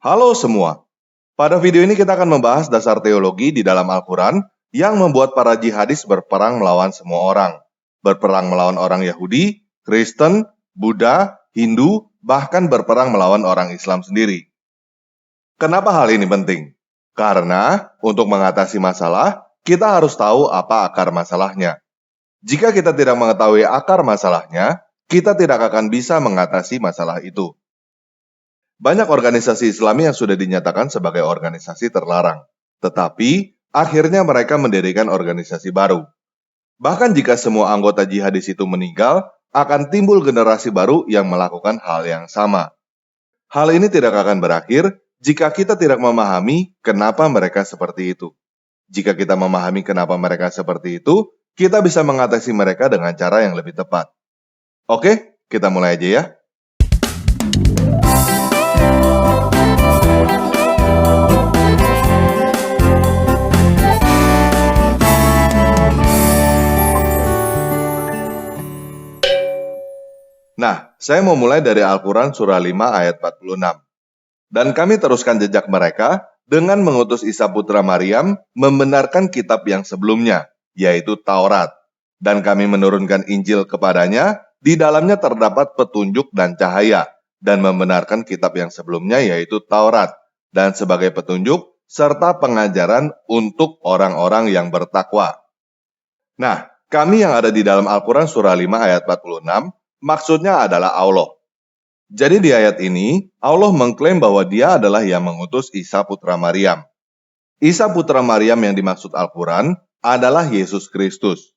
Halo semua, pada video ini kita akan membahas dasar teologi di dalam Al-Quran yang membuat para jihadis berperang melawan semua orang. Berperang melawan orang Yahudi, Kristen, Buddha, Hindu, bahkan berperang melawan orang Islam sendiri. Kenapa hal ini penting? Karena untuk mengatasi masalah, kita harus tahu apa akar masalahnya. Jika kita tidak mengetahui akar masalahnya, kita tidak akan bisa mengatasi masalah itu. Banyak organisasi Islami yang sudah dinyatakan sebagai organisasi terlarang, tetapi akhirnya mereka mendirikan organisasi baru. Bahkan jika semua anggota jihadis itu meninggal, akan timbul generasi baru yang melakukan hal yang sama. Hal ini tidak akan berakhir jika kita tidak memahami kenapa mereka seperti itu. Jika kita memahami kenapa mereka seperti itu, kita bisa mengatasi mereka dengan cara yang lebih tepat. Oke, kita mulai aja ya. Nah, saya mau mulai dari Al-Quran surah 5 ayat 46. Dan kami teruskan jejak mereka dengan mengutus Isa putra Maryam membenarkan kitab yang sebelumnya, yaitu Taurat. Dan kami menurunkan Injil kepadanya, di dalamnya terdapat petunjuk dan cahaya, dan membenarkan kitab yang sebelumnya, yaitu Taurat, dan sebagai petunjuk, serta pengajaran untuk orang-orang yang bertakwa. Nah, kami yang ada di dalam Al-Quran surah 5 ayat 46, maksudnya adalah Allah. Jadi di ayat ini, Allah mengklaim bahwa dia adalah yang mengutus Isa putra Maryam. Isa putra Maryam yang dimaksud Al-Quran adalah Yesus Kristus.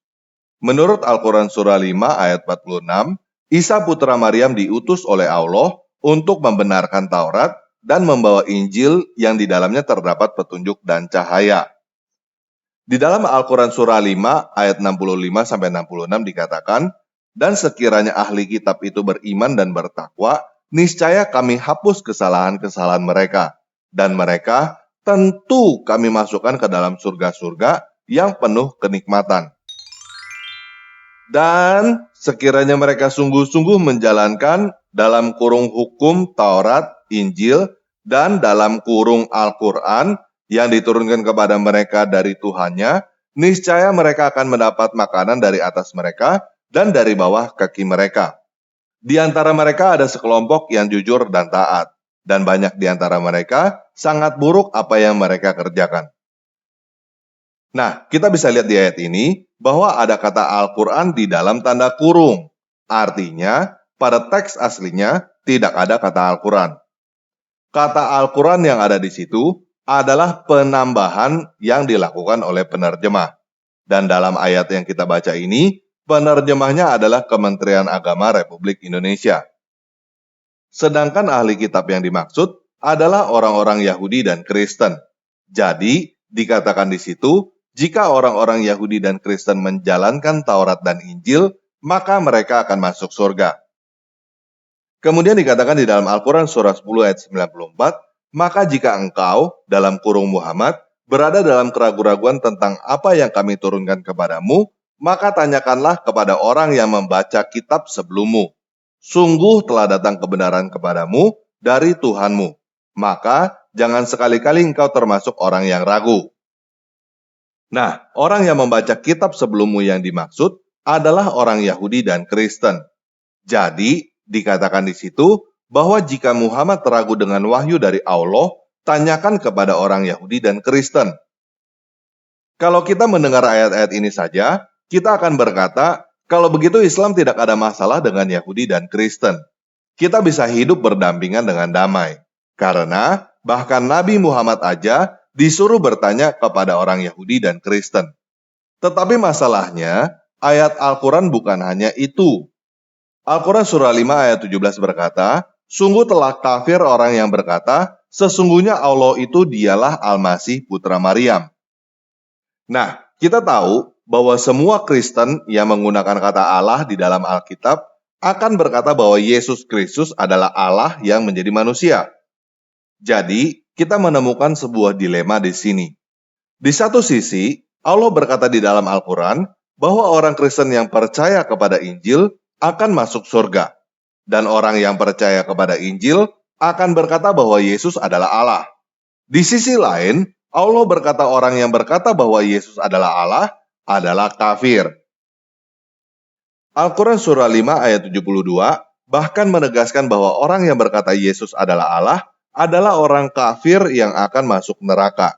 Menurut Al-Quran surah 5 ayat 46, Isa putra Maryam diutus oleh Allah untuk membenarkan Taurat dan membawa Injil yang di dalamnya terdapat petunjuk dan cahaya. Di dalam Al-Quran surah 5 ayat 65-66 dikatakan, dan sekiranya ahli kitab itu beriman dan bertakwa, niscaya kami hapus kesalahan-kesalahan mereka. Dan mereka tentu kami masukkan ke dalam surga-surga yang penuh kenikmatan. Dan sekiranya mereka sungguh-sungguh menjalankan dalam kurung hukum Taurat, Injil, dan dalam kurung Al-Quran yang diturunkan kepada mereka dari Tuhannya, niscaya mereka akan mendapat makanan dari atas mereka dan dari bawah kaki mereka. Di antara mereka ada sekelompok yang jujur dan taat, dan banyak di antara mereka sangat buruk apa yang mereka kerjakan. Nah, kita bisa lihat di ayat ini bahwa ada kata Al-Quran di dalam tanda kurung. Artinya, pada teks aslinya tidak ada kata Al-Quran. Kata Al-Quran yang ada di situ adalah penambahan yang dilakukan oleh penerjemah. Dan dalam ayat yang kita baca ini, penerjemahnya adalah Kementerian Agama Republik Indonesia. Sedangkan ahli kitab yang dimaksud adalah orang-orang Yahudi dan Kristen. Jadi, dikatakan di situ, jika orang-orang Yahudi dan Kristen menjalankan Taurat dan Injil, maka mereka akan masuk surga. Kemudian dikatakan di dalam Al-Quran surah 10 ayat 94, maka jika engkau, dalam kurung Muhammad, berada dalam keraguan-raguan tentang apa yang kami turunkan kepadamu, maka tanyakanlah kepada orang yang membaca kitab sebelummu. Sungguh telah datang kebenaran kepadamu dari Tuhanmu. Maka jangan sekali-kali engkau termasuk orang yang ragu. Nah, orang yang membaca kitab sebelummu yang dimaksud adalah orang Yahudi dan Kristen. Jadi, dikatakan di situ bahwa jika Muhammad ragu dengan wahyu dari Allah, tanyakan kepada orang Yahudi dan Kristen. Kalau kita mendengar ayat-ayat ini saja, kita akan berkata, kalau begitu Islam tidak ada masalah dengan Yahudi dan Kristen. Kita bisa hidup berdampingan dengan damai. Karena bahkan Nabi Muhammad aja disuruh bertanya kepada orang Yahudi dan Kristen. Tetapi masalahnya, ayat Al-Quran bukan hanya itu. Al-Quran surah 5 ayat 17 berkata, sungguh telah kafir orang yang berkata, sesungguhnya Allah itu dialah Al-Masih putra Maryam. Nah, kita tahu bahwa semua Kristen yang menggunakan kata Allah di dalam Alkitab akan berkata bahwa Yesus Kristus adalah Allah yang menjadi manusia. Jadi, kita menemukan sebuah dilema di sini. Di satu sisi, Allah berkata di dalam Al-Quran bahwa orang Kristen yang percaya kepada Injil akan masuk surga. Dan orang yang percaya kepada Injil akan berkata bahwa Yesus adalah Allah. Di sisi lain, Allah berkata orang yang berkata bahwa Yesus adalah Allah adalah kafir. Al-Quran surah 5 ayat 72 bahkan menegaskan bahwa orang yang berkata Yesus adalah Allah adalah orang kafir yang akan masuk neraka.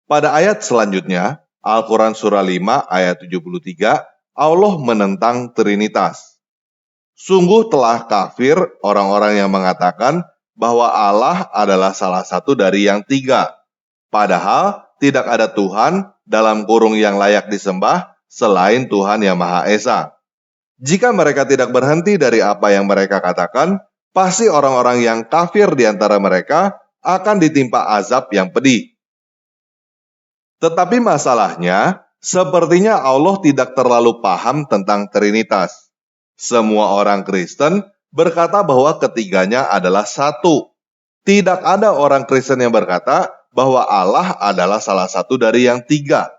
Pada ayat selanjutnya, Al-Quran surah 5 ayat 73, Allah menentang Trinitas. Sungguh telah kafir orang-orang yang mengatakan bahwa Allah adalah salah satu dari yang tiga. Padahal tidak ada Tuhan dalam kurung yang layak disembah selain Tuhan yang Maha Esa. Jika mereka tidak berhenti dari apa yang mereka katakan, pasti orang-orang yang kafir di antara mereka akan ditimpa azab yang pedih. Tetapi masalahnya, sepertinya Allah tidak terlalu paham tentang Trinitas. Semua orang Kristen berkata bahwa ketiganya adalah satu. Tidak ada orang Kristen yang berkata bahwa Allah adalah salah satu dari yang tiga.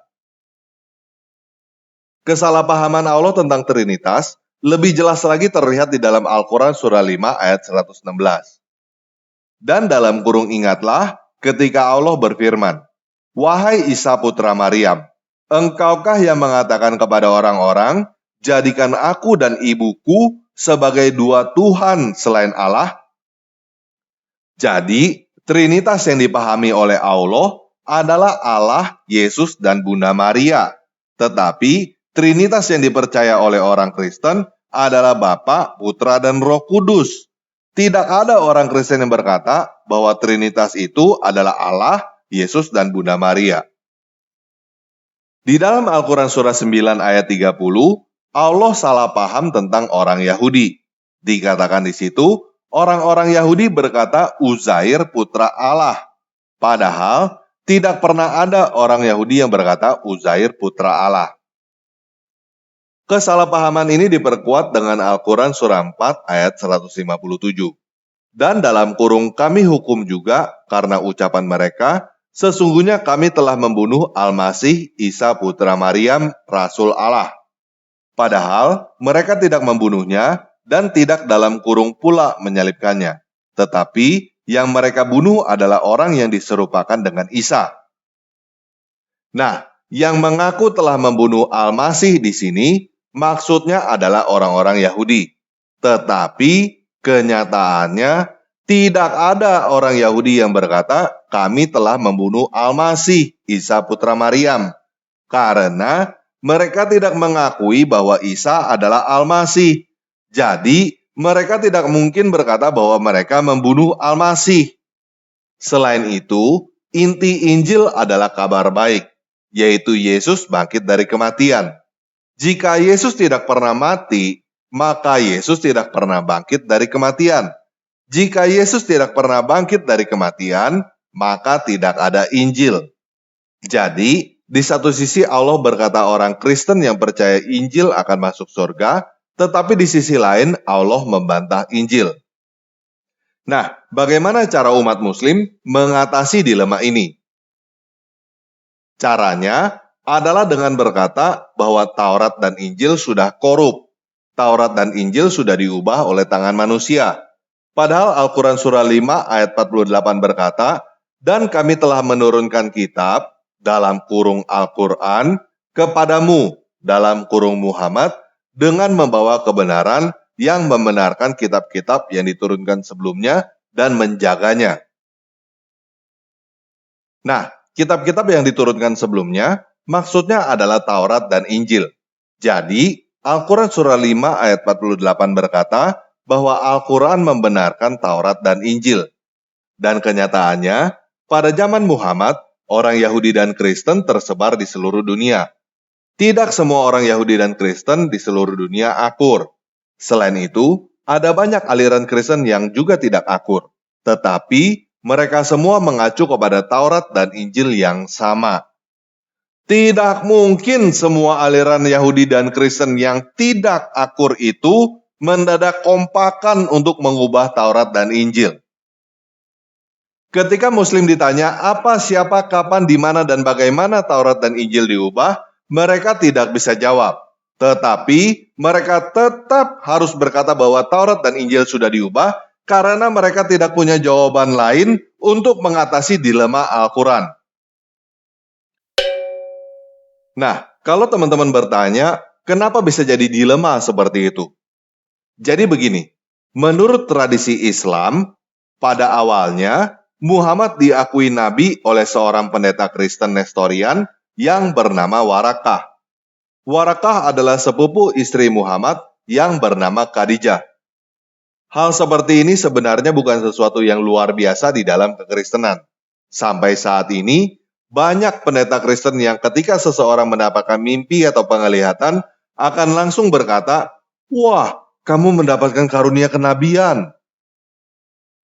Kesalahpahaman Allah tentang Trinitas lebih jelas lagi terlihat di dalam Al-Quran surah 5 ayat 116. Dan dalam kurung ingatlah ketika Allah berfirman, "Wahai Isa putra Maryam, engkaukah yang mengatakan kepada orang-orang, jadikan aku dan ibuku sebagai dua Tuhan selain Allah?" Jadi, Trinitas yang dipahami oleh Allah adalah Allah, Yesus, dan Bunda Maria. Tetapi, Trinitas yang dipercaya oleh orang Kristen adalah Bapa, Putra, dan Roh Kudus. Tidak ada orang Kristen yang berkata bahwa Trinitas itu adalah Allah, Yesus, dan Bunda Maria. Di dalam Al-Quran surah 9 ayat 30, Allah salah paham tentang orang Yahudi. Dikatakan di situ, orang-orang Yahudi berkata Uzair putra Allah. Padahal tidak pernah ada orang Yahudi yang berkata Uzair putra Allah. Kesalahpahaman ini diperkuat dengan Al-Quran surah 4 ayat 157. Dan dalam kurung kami hukum juga karena ucapan mereka, sesungguhnya kami telah membunuh Al-Masih Isa putra Maryam, Rasul Allah. Padahal mereka tidak membunuhnya dan tidak dalam kurung pula menyalibkannya. Tetapi yang mereka bunuh adalah orang yang diserupakan dengan Isa. Nah, yang mengaku telah membunuh Al-Masih di sini maksudnya adalah orang-orang Yahudi. Tetapi kenyataannya tidak ada orang Yahudi yang berkata kami telah membunuh Al-Masih Isa putra Maryam. Karena mereka tidak mengakui bahwa Isa adalah Al-Masih. Jadi mereka tidak mungkin berkata bahwa mereka membunuh Al-Masih. Selain itu, inti Injil adalah kabar baik, yaitu Yesus bangkit dari kematian. Jika Yesus tidak pernah mati, maka Yesus tidak pernah bangkit dari kematian. Jika Yesus tidak pernah bangkit dari kematian, maka tidak ada Injil. Jadi, di satu sisi Allah berkata orang Kristen yang percaya Injil akan masuk surga, tetapi di sisi lain Allah membantah Injil. Nah, bagaimana cara umat Muslim mengatasi dilema ini? Caranya adalah dengan berkata bahwa Taurat dan Injil sudah korup. Taurat dan Injil sudah diubah oleh tangan manusia. Padahal Al-Quran surah 5 ayat 48 berkata, "Dan kami telah menurunkan kitab dalam kurung Al-Quran kepadamu dalam kurung Muhammad dengan membawa kebenaran yang membenarkan kitab-kitab yang diturunkan sebelumnya dan menjaganya." Nah, kitab-kitab yang diturunkan sebelumnya maksudnya adalah Taurat dan Injil. Jadi, Al-Quran surah 5 ayat 48 berkata bahwa Al-Quran membenarkan Taurat dan Injil. Dan kenyataannya, pada zaman Muhammad, orang Yahudi dan Kristen tersebar di seluruh dunia. Tidak semua orang Yahudi dan Kristen di seluruh dunia akur. Selain itu, ada banyak aliran Kristen yang juga tidak akur. Tetapi, mereka semua mengacu kepada Taurat dan Injil yang sama. Tidak mungkin semua aliran Yahudi dan Kristen yang tidak akur itu mendadak kompakan untuk mengubah Taurat dan Injil. Ketika Muslim ditanya apa, siapa, kapan, di mana, dan bagaimana Taurat dan Injil diubah, mereka tidak bisa jawab. Tetapi mereka tetap harus berkata bahwa Taurat dan Injil sudah diubah karena mereka tidak punya jawaban lain untuk mengatasi dilema Al-Quran. Nah, kalau teman-teman bertanya, kenapa bisa jadi dilema seperti itu? Jadi begini, menurut tradisi Islam, pada awalnya Muhammad diakui nabi oleh seorang pendeta Kristen Nestorian yang bernama Warakah. Warakah adalah sepupu istri Muhammad yang bernama Khadijah. Hal seperti ini sebenarnya bukan sesuatu yang luar biasa di dalam kekristenan. Sampai saat ini, banyak pendeta Kristen yang ketika seseorang mendapatkan mimpi atau penglihatan akan langsung berkata, "Wah, kamu mendapatkan karunia kenabian."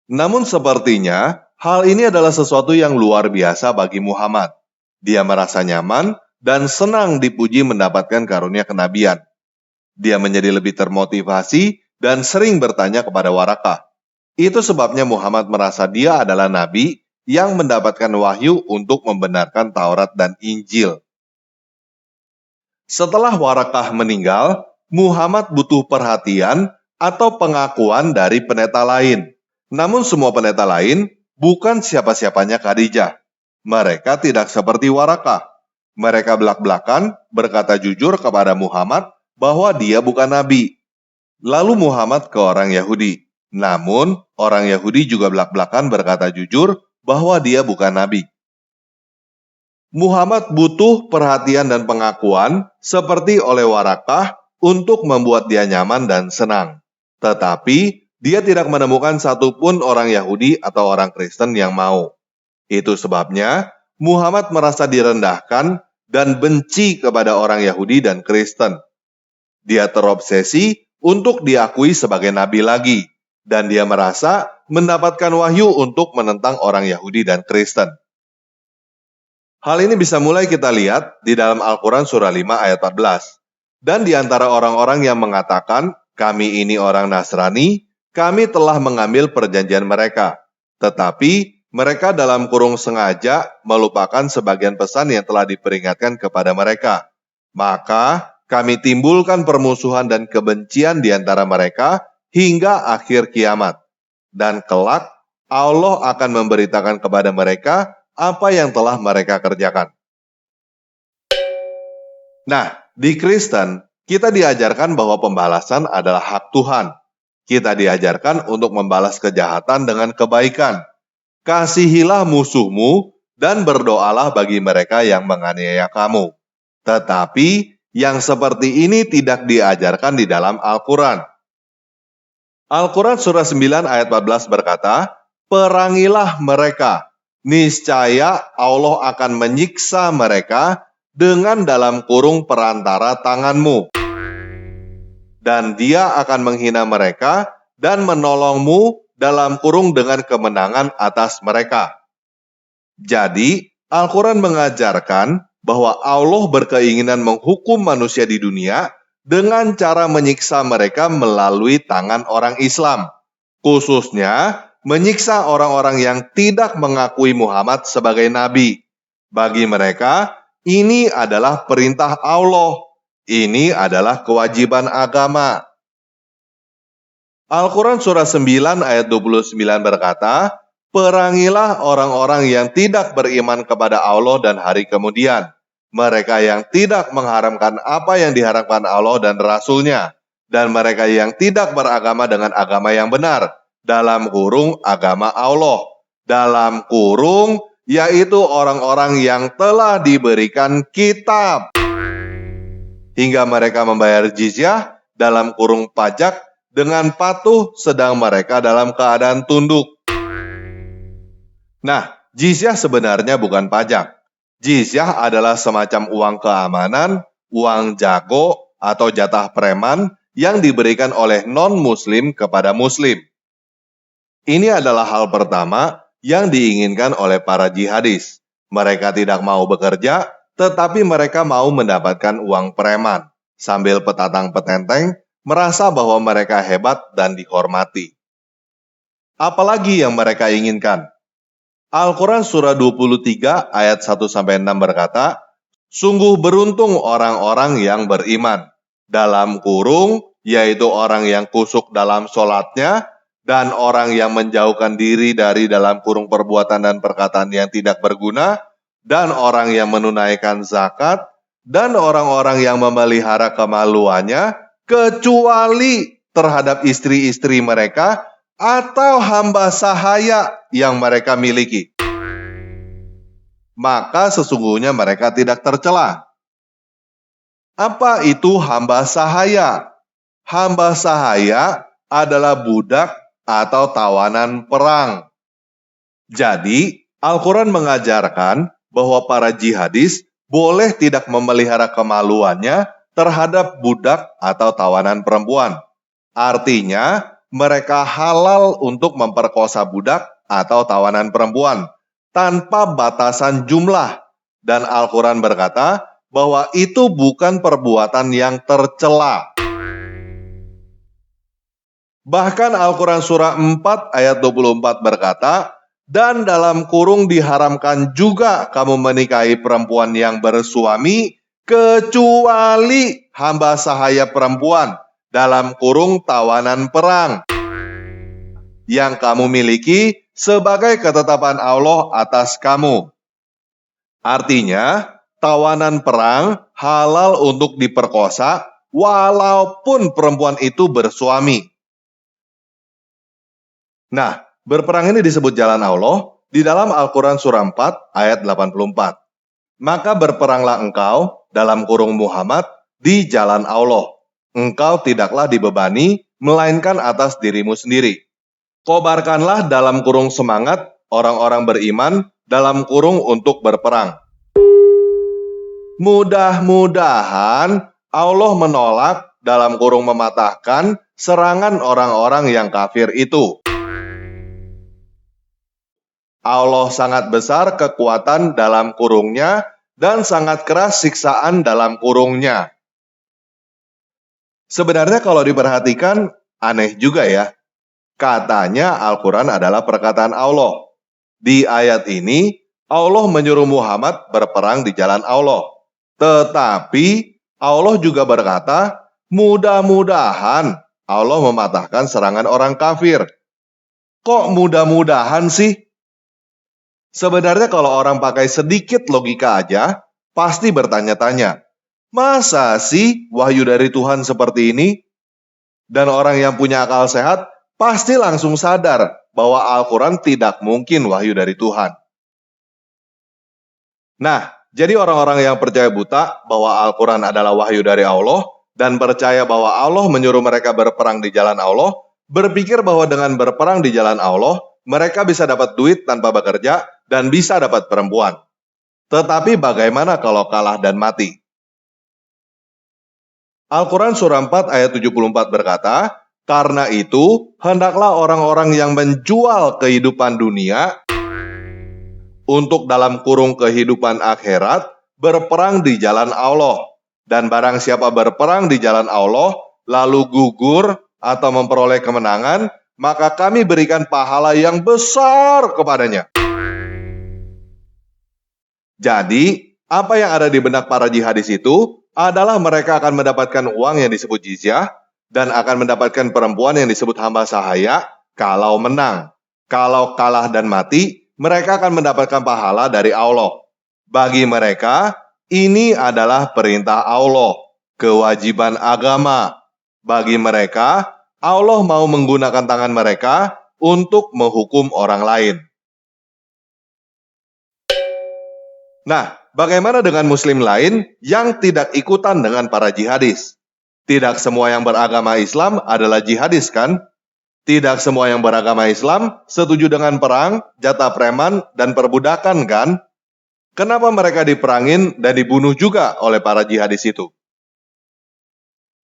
Namun sepertinya, hal ini adalah sesuatu yang luar biasa bagi Muhammad. Dia merasa nyaman dan senang dipuji mendapatkan karunia kenabian. Dia menjadi lebih termotivasi dan sering bertanya kepada Warakah. Itu sebabnya Muhammad merasa dia adalah nabi yang mendapatkan wahyu untuk membenarkan Taurat dan Injil. Setelah Warakah meninggal, Muhammad butuh perhatian atau pengakuan dari pendeta lain. Namun semua pendeta lain bukan siapa-siapanya Khadijah. Mereka tidak seperti Warakah. Mereka belak-belakan berkata jujur kepada Muhammad bahwa dia bukan nabi. Lalu Muhammad ke orang Yahudi. Namun orang Yahudi juga belak-belakan berkata jujur bahwa dia bukan nabi. Muhammad butuh perhatian dan pengakuan seperti oleh Warakah untuk membuat dia nyaman dan senang. Tetapi dia tidak menemukan satupun orang Yahudi atau orang Kristen yang mau. Itu sebabnya Muhammad merasa direndahkan dan benci kepada orang Yahudi dan Kristen. Dia terobsesi untuk diakui sebagai nabi lagi, dan dia merasa mendapatkan wahyu untuk menentang orang Yahudi dan Kristen. Hal ini bisa mulai kita lihat di dalam Al-Quran surah 5 ayat 14. Dan di antara orang-orang yang mengatakan, kami ini orang Nasrani, kami telah mengambil perjanjian mereka. Tetapi mereka dalam kurung sengaja melupakan sebagian pesan yang telah diperingatkan kepada mereka. Maka kami timbulkan permusuhan dan kebencian di antara mereka hingga akhir kiamat. Dan kelak Allah akan memberitakan kepada mereka apa yang telah mereka kerjakan. Nah, di Kristen, kita diajarkan bahwa pembalasan adalah hak Tuhan. Kita diajarkan untuk membalas kejahatan dengan kebaikan. Kasihilah musuhmu dan berdoalah bagi mereka yang menganiaya kamu. Tetapi yang seperti ini tidak diajarkan di dalam Al-Quran. Al-Quran surah 9 ayat 14 berkata, perangilah mereka. Niscaya Allah akan menyiksa mereka dengan dalam kurung perantara tanganmu. Dan dia akan menghina mereka dan menolongmu dalam kurung dengan kemenangan atas mereka. Jadi, Al-Quran mengajarkan bahwa Allah berkeinginan menghukum manusia di dunia dengan cara menyiksa mereka melalui tangan orang Islam. Khususnya, menyiksa orang-orang yang tidak mengakui Muhammad sebagai nabi. Bagi mereka, ini adalah perintah Allah. Ini adalah kewajiban agama. Al-Quran surah 9 ayat 29 berkata, perangilah orang-orang yang tidak beriman kepada Allah dan hari kemudian. Mereka yang tidak mengharamkan apa yang diharamkan Allah dan Rasul-Nya. Dan mereka yang tidak beragama dengan agama yang benar. Dalam kurung agama Allah. Dalam kurung yaitu orang-orang yang telah diberikan kitab. Hingga mereka membayar jizyah dalam kurung pajak dengan patuh sedang mereka dalam keadaan tunduk. Nah, jizyah sebenarnya bukan pajak. Jizyah adalah semacam uang keamanan, uang jago, atau jatah preman yang diberikan oleh non-muslim kepada muslim. Ini adalah hal pertama yang diinginkan oleh para jihadis. Mereka tidak mau bekerja, tetapi mereka mau mendapatkan uang preman. Sambil petatang-petenteng, merasa bahwa mereka hebat dan dihormati. Apalagi yang mereka inginkan? Al-Quran surah 23 ayat 1-6 berkata, sungguh beruntung orang-orang yang beriman. Dalam kurung, yaitu orang yang kusuk dalam sholatnya, dan orang yang menjauhkan diri dari dalam kurung perbuatan dan perkataan yang tidak berguna, dan orang yang menunaikan zakat, dan orang-orang yang memelihara kemaluannya, kecuali terhadap istri-istri mereka atau hamba sahaya yang mereka miliki. Maka sesungguhnya mereka tidak tercela. Apa itu hamba sahaya? Hamba sahaya adalah budak atau tawanan perang. Jadi, Al-Quran mengajarkan bahwa para jihadis boleh tidak memelihara kemaluannya terhadap budak atau tawanan perempuan. Artinya, mereka halal untuk memperkosa budak atau tawanan perempuan tanpa batasan jumlah. Dan Al-Quran berkata bahwa itu bukan perbuatan yang tercela. Bahkan Al-Quran surah 4 ayat 24 berkata, dan dalam kurung diharamkan juga kamu menikahi perempuan yang bersuami, kecuali hamba sahaya perempuan, dalam kurung tawanan perang, yang kamu miliki sebagai ketetapan Allah atas kamu. Artinya, tawanan perang halal untuk diperkosa, walaupun perempuan itu bersuami. Nah, berperang ini disebut jalan Allah di dalam Al-Quran surah 4 ayat 84. Maka berperanglah engkau dalam kurung Muhammad di jalan Allah. Engkau tidaklah dibebani, melainkan atas dirimu sendiri. Kobarkanlah dalam kurung semangat orang-orang beriman dalam kurung untuk berperang. Mudah-mudahan Allah menolak dalam kurung mematahkan serangan orang-orang yang kafir itu. Allah sangat besar kekuatan dalam kurungnya dan sangat keras siksaan dalam kurungnya. Sebenarnya kalau diperhatikan, aneh juga ya. Katanya Al-Quran adalah perkataan Allah. Di ayat ini, Allah menyuruh Muhammad berperang di jalan Allah. Tetapi Allah juga berkata, mudah-mudahan Allah mematahkan serangan orang kafir. Kok mudah-mudahan sih? Sebenarnya kalau orang pakai sedikit logika aja, pasti bertanya-tanya, masa sih wahyu dari Tuhan seperti ini? Dan orang yang punya akal sehat pasti langsung sadar bahwa Al-Quran tidak mungkin wahyu dari Tuhan. Nah, jadi orang-orang yang percaya buta bahwa Al-Quran adalah wahyu dari Allah dan percaya bahwa Allah menyuruh mereka berperang di jalan Allah, berpikir bahwa dengan berperang di jalan Allah, mereka bisa dapat duit tanpa bekerja dan bisa dapat perempuan. Tetapi bagaimana kalau kalah dan mati? Al-Quran surah 4 ayat 74 berkata, karena itu hendaklah orang-orang yang menjual kehidupan dunia untuk dalam kurung kehidupan akhirat berperang di jalan Allah. Dan barang siapa berperang di jalan Allah, lalu gugur atau memperoleh kemenangan, maka kami berikan pahala yang besar kepadanya. Jadi, apa yang ada di benak para jihadis itu adalah mereka akan mendapatkan uang yang disebut jizyah dan akan mendapatkan perempuan yang disebut hamba sahaya kalau menang. Kalau kalah dan mati, mereka akan mendapatkan pahala dari Allah. Bagi mereka, ini adalah perintah Allah, kewajiban agama. Bagi mereka, Allah mau menggunakan tangan mereka untuk menghukum orang lain. Nah, bagaimana dengan muslim lain yang tidak ikutan dengan para jihadis? Tidak semua yang beragama Islam adalah jihadis kan? Tidak semua yang beragama Islam setuju dengan perang, jatah preman, dan perbudakan kan? Kenapa mereka diperangin dan dibunuh juga oleh para jihadis itu?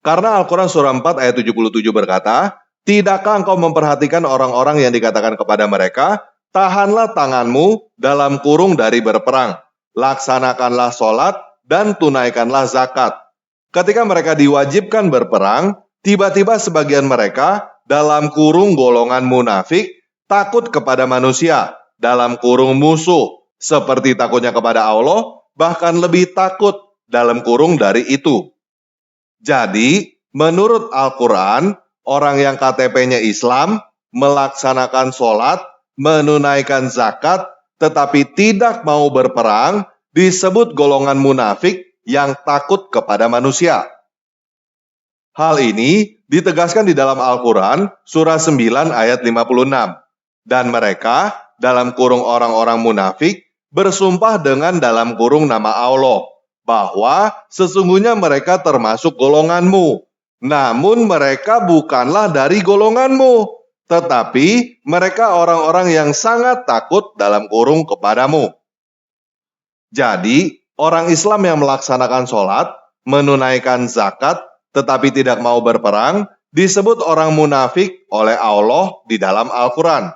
Karena Al-Quran surah 4 ayat 77 berkata, tidakkah engkau memperhatikan orang-orang yang dikatakan kepada mereka, tahanlah tanganmu dalam kurung dari berperang. Laksanakanlah sholat dan tunaikanlah zakat. Ketika mereka diwajibkan berperang, tiba-tiba sebagian mereka dalam kurung golongan munafik takut kepada manusia, dalam kurung musuh, seperti takutnya kepada Allah, bahkan lebih takut dalam kurung dari itu. Jadi, menurut Al-Quran, orang yang KTP-nya Islam melaksanakan sholat, menunaikan zakat, tetapi tidak mau berperang, disebut golongan munafik yang takut kepada manusia. Hal ini ditegaskan di dalam Al-Quran, surah 9 ayat 56. Dan mereka, dalam kurung orang-orang munafik, bersumpah dengan dalam kurung nama Allah, bahwa sesungguhnya mereka termasuk golonganmu. Namun mereka bukanlah dari golonganmu, tetapi mereka orang-orang yang sangat takut dalam kurung kepadamu. Jadi, orang Islam yang melaksanakan sholat, menunaikan zakat, tetapi tidak mau berperang, disebut orang munafik oleh Allah di dalam Al-Quran.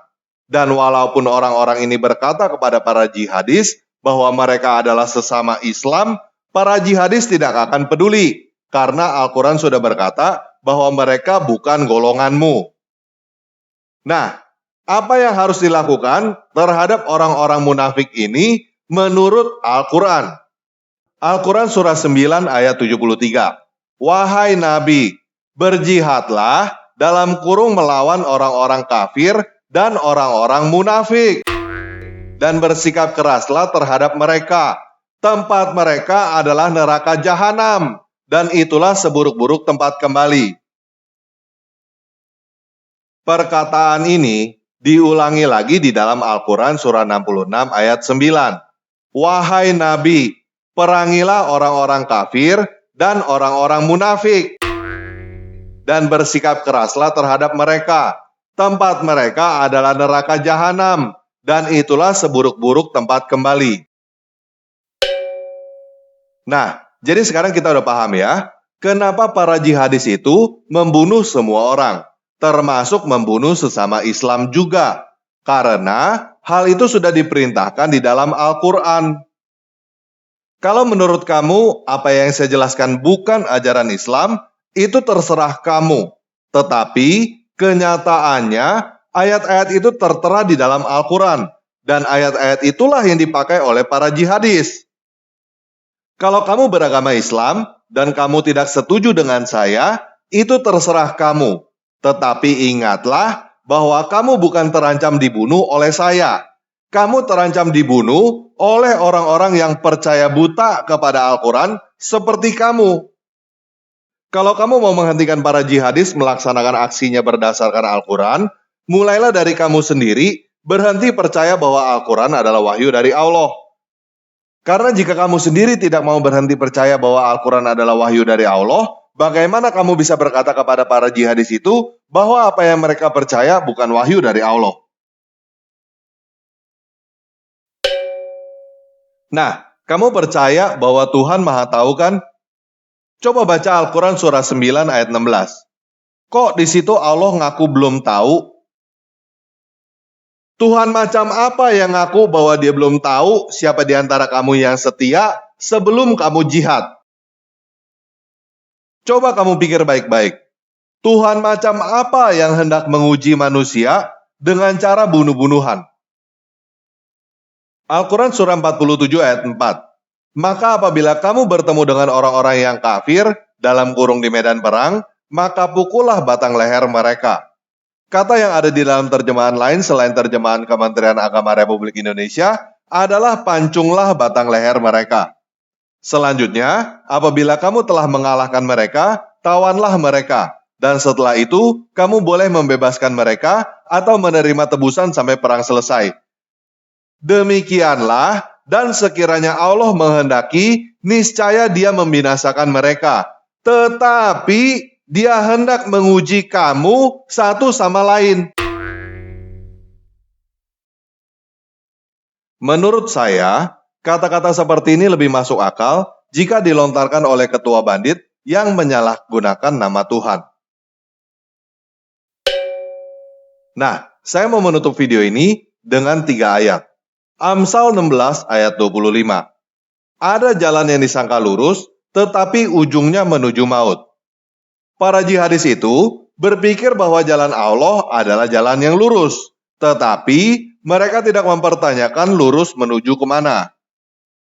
Dan walaupun orang-orang ini berkata kepada para jihadis bahwa mereka adalah sesama Islam, para jihadis tidak akan peduli, karena Al-Quran sudah berkata bahwa mereka bukan golonganmu. Nah, apa yang harus dilakukan terhadap orang-orang munafik ini menurut Al-Quran? Al-Quran surah 9 ayat 73. Wahai Nabi, berjihadlah dalam kurung melawan orang-orang kafir dan orang-orang munafik. Dan bersikap keraslah terhadap mereka. Tempat mereka adalah neraka jahanam, dan itulah seburuk-buruk tempat kembali. Perkataan ini diulangi lagi di dalam Al-Quran surah 66 ayat 9. Wahai Nabi, perangilah orang-orang kafir dan orang-orang munafik, dan bersikap keraslah terhadap mereka. Tempat mereka adalah neraka jahanam, dan itulah seburuk-buruk tempat kembali. Nah, jadi sekarang kita udah paham ya, kenapa para jihadis itu membunuh semua orang, termasuk membunuh sesama Islam juga. Karena hal itu sudah diperintahkan di dalam Al-Quran. Kalau menurut kamu, apa yang saya jelaskan bukan ajaran Islam, itu terserah kamu. Tetapi, kenyataannya, ayat-ayat itu tertera di dalam Al-Quran. Dan ayat-ayat itulah yang dipakai oleh para jihadis. Kalau kamu beragama Islam, dan kamu tidak setuju dengan saya, itu terserah kamu. Tetapi ingatlah, bahwa kamu bukan terancam dibunuh oleh saya. Kamu terancam dibunuh oleh orang-orang yang percaya buta kepada Al-Quran seperti kamu. Kalau kamu mau menghentikan para jihadis melaksanakan aksinya berdasarkan Al-Quran, mulailah dari kamu sendiri, berhenti percaya bahwa Al-Quran adalah wahyu dari Allah. Karena jika kamu sendiri tidak mau berhenti percaya bahwa Al-Quran adalah wahyu dari Allah, bagaimana kamu bisa berkata kepada para jihadis itu bahwa apa yang mereka percaya bukan wahyu dari Allah? Nah, kamu percaya bahwa Tuhan Maha Tahu kan? Coba baca Al-Quran surah 9 ayat 16. Kok di situ Allah ngaku belum tahu? Tuhan macam apa yang ngaku bahwa dia belum tahu siapa di antara kamu yang setia sebelum kamu jihad? Coba kamu pikir baik-baik. Tuhan macam apa yang hendak menguji manusia dengan cara bunuh-bunuhan? Al-Quran surah 47 ayat 4. Maka apabila kamu bertemu dengan orang-orang yang kafir dalam kurung di medan perang, maka pukullah batang leher mereka. Kata yang ada di dalam terjemahan lain selain terjemahan Kementerian Agama Republik Indonesia adalah pancunglah batang leher mereka. Selanjutnya, apabila kamu telah mengalahkan mereka, tawanlah mereka. Dan setelah itu, kamu boleh membebaskan mereka atau menerima tebusan sampai perang selesai. Demikianlah, dan sekiranya Allah menghendaki, niscaya Dia membinasakan mereka. Tetapi Dia hendak menguji kamu satu sama lain. Menurut saya, kata-kata seperti ini lebih masuk akal jika dilontarkan oleh ketua bandit yang menyalahgunakan nama Tuhan. Nah, saya mau menutup video ini dengan 3 ayat. Amsal 16 ayat 25. Ada jalan yang disangka lurus, tetapi ujungnya menuju maut. Para jihadis itu berpikir bahwa jalan Allah adalah jalan yang lurus, tetapi mereka tidak mempertanyakan lurus menuju kemana.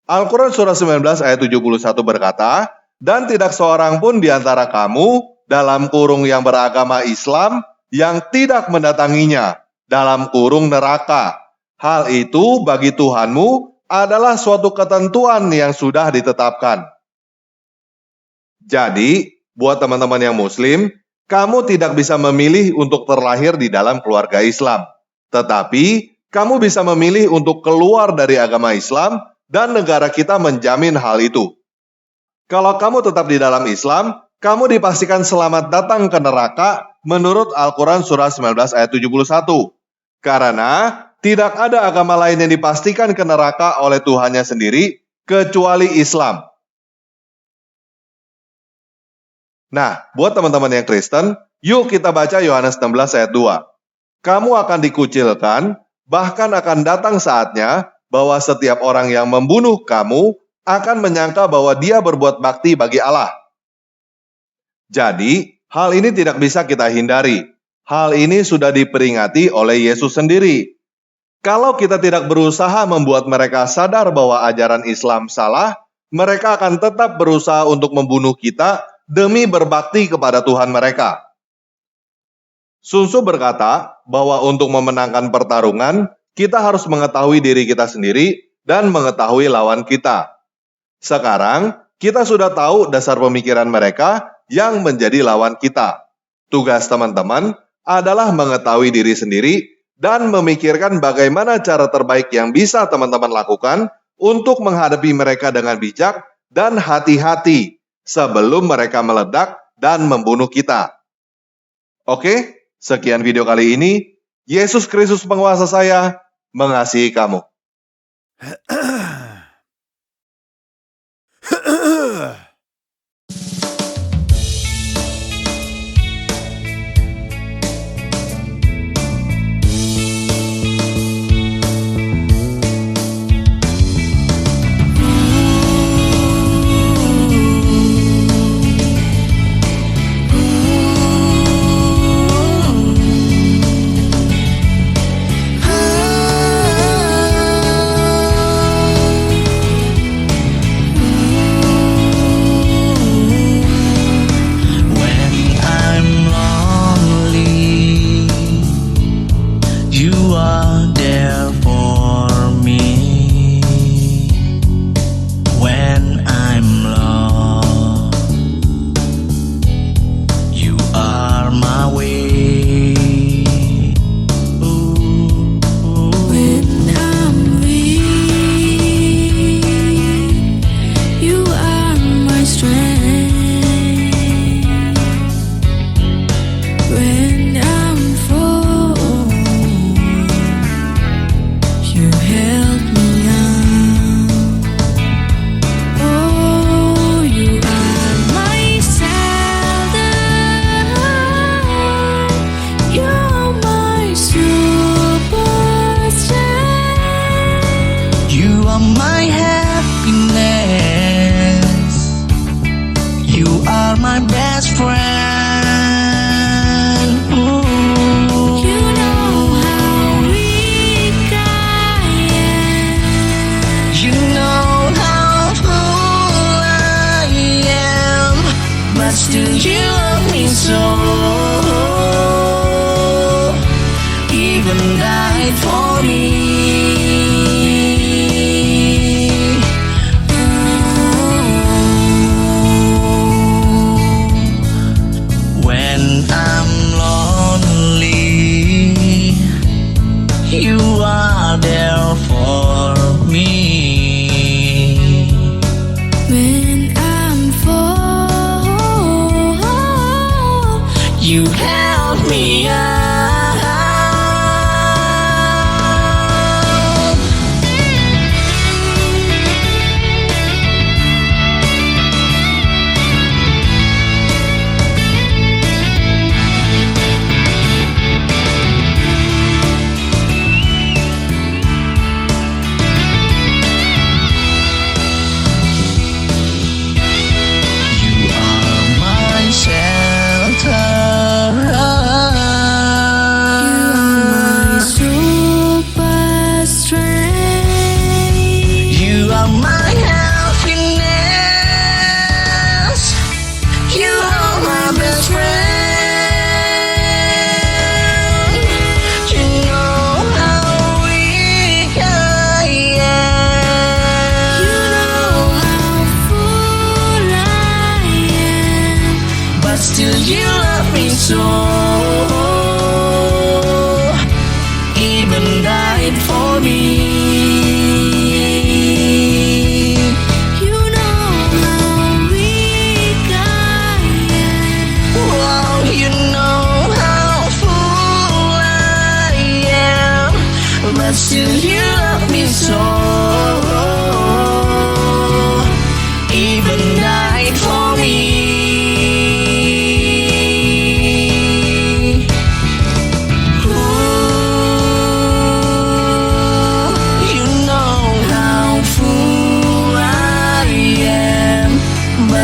Al-Quran surah 19 ayat 71 berkata, dan tidak seorang pun di antara kamu dalam kurung yang beragama Islam yang tidak mendatanginya, dalam kurung neraka. Hal itu bagi Tuhanmu adalah suatu ketentuan yang sudah ditetapkan. Jadi, buat teman-teman yang Muslim, kamu tidak bisa memilih untuk terlahir di dalam keluarga Islam. Tetapi, kamu bisa memilih untuk keluar dari agama Islam dan negara kita menjamin hal itu. Kalau kamu tetap di dalam Islam, kamu dipastikan selamat datang ke neraka menurut Al-Quran surah 19 ayat 71. Karena tidak ada agama lain yang dipastikan ke neraka oleh Tuhannya sendiri kecuali Islam. Nah, buat teman-teman yang Kristen, yuk kita baca Yohanes 16 ayat 2. Kamu akan dikucilkan, bahkan akan datang saatnya bahwa setiap orang yang membunuh kamu akan menyangka bahwa dia berbuat bakti bagi Allah. Jadi, hal ini tidak bisa kita hindari. Hal ini sudah diperingati oleh Yesus sendiri. Kalau kita tidak berusaha membuat mereka sadar bahwa ajaran Islam salah, mereka akan tetap berusaha untuk membunuh kita demi berbakti kepada Tuhan mereka. Sun Tzu berkata bahwa untuk memenangkan pertarungan, kita harus mengetahui diri kita sendiri dan mengetahui lawan kita. Sekarang, kita sudah tahu dasar pemikiran mereka yang menjadi lawan kita. Tugas teman-teman adalah mengetahui diri sendiri dan memikirkan bagaimana cara terbaik yang bisa teman-teman lakukan untuk menghadapi mereka dengan bijak dan hati-hati sebelum mereka meledak dan membunuh kita. Oke, sekian video kali ini. Yesus Kristus penguasa saya mengasihi kamu.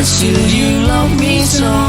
much do you love me so?